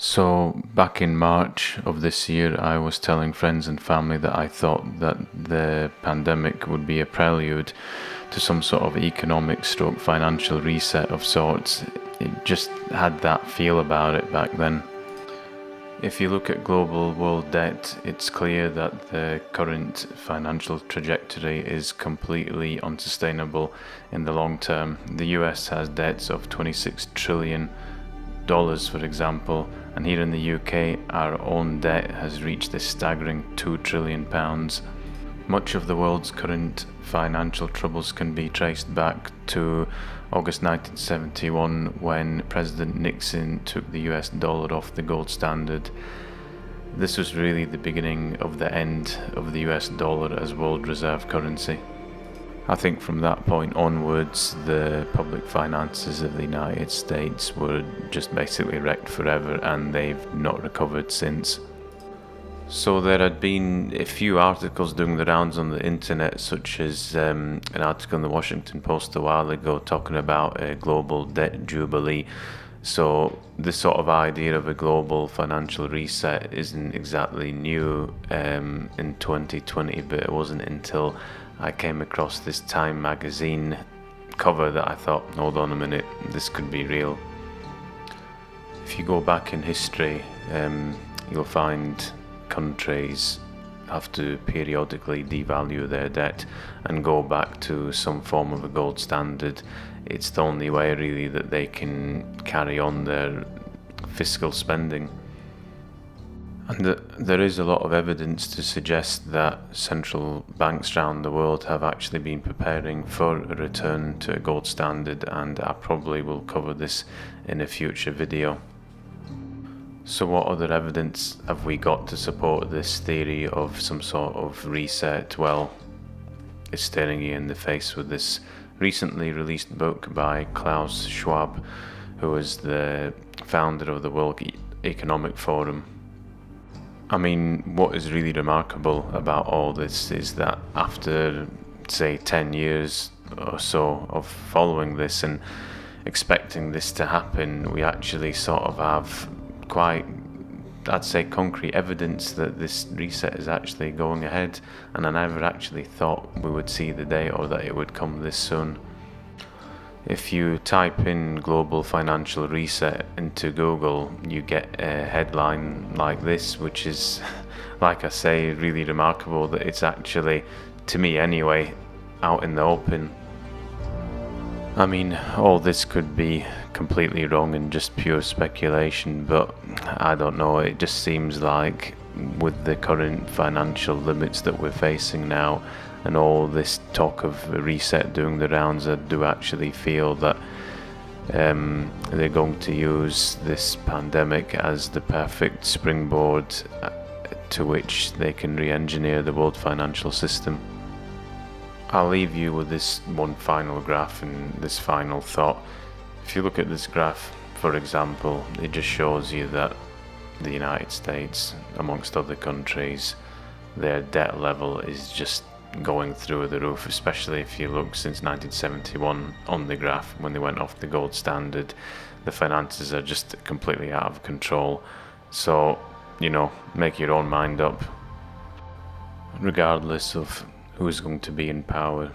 So back in March of this year, I was telling friends and family that I thought that the pandemic would be a prelude to some sort of economic stroke financial reset of sorts. It just had that feel about it back then. If you look at global world debt, it's clear that the current financial trajectory is completely unsustainable in the long term. The US has debts of $26 trillion, for example, and here in the UK, our own debt has reached a staggering £2 trillion. Much of the world's current financial troubles can be traced back to August 1971 when President Nixon took the US dollar off the gold standard. This was really the beginning of the end of the US dollar as world reserve currency. I think from that point onwards, the public finances of the United States were just basically wrecked forever, and they've not recovered since. So there had been a few articles doing the rounds on the internet, such as an article in the Washington Post a while ago talking about a global debt jubilee. So this sort of idea of a global financial reset isn't exactly new in 2020, but it wasn't until I came across this Time magazine cover that I thought, hold on a minute, this could be real. If you go back in history, you'll find countries have to periodically devalue their debt and go back to some form of a gold standard. It's the only way really that they can carry on their fiscal spending. And there is a lot of evidence to suggest that central banks around the world have actually been preparing for a return to a gold standard, and I probably will cover this in a future video. So what other evidence have we got to support this theory of some sort of reset? Well, it's staring you in the face with this recently released book by Klaus Schwab, who is the founder of the World Economic Forum. I mean, what is really remarkable about all this is that after, say, 10 years or so of following this and expecting this to happen, we actually sort of have quite, I'd say, concrete evidence that this reset is actually going ahead, and I never actually thought we would see the day or that it would come this soon. If you type in global financial reset into Google, you get a headline like this, which is, like I say, really remarkable that it's actually, to me anyway, out in the open. I mean, all this could be completely wrong and just pure speculation, but I don't know, it just seems like with the current financial limits that we're facing now and all this talk of a reset doing the rounds, I do actually feel that they're going to use this pandemic as the perfect springboard to which they can re-engineer the world financial system. I'll leave you with this one final graph and this final thought. If you look at this graph, for example, it just shows you that the United States, amongst other countries, their debt level is just going through the roof, especially if you look since 1971 on the graph when they went off the gold standard. The finances are just completely out of control. So, make your own mind up. Regardless of who's going to be in power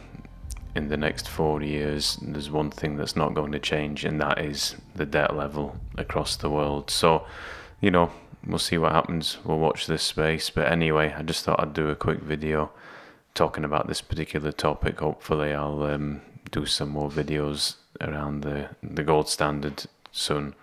in the next 4 years, there's one thing that's not going to change, and that is the debt level across the world. So, we'll see what happens. We'll watch this space. But anyway, I just thought I'd do a quick video talking about this particular topic. Hopefully I'll do some more videos around the gold standard soon.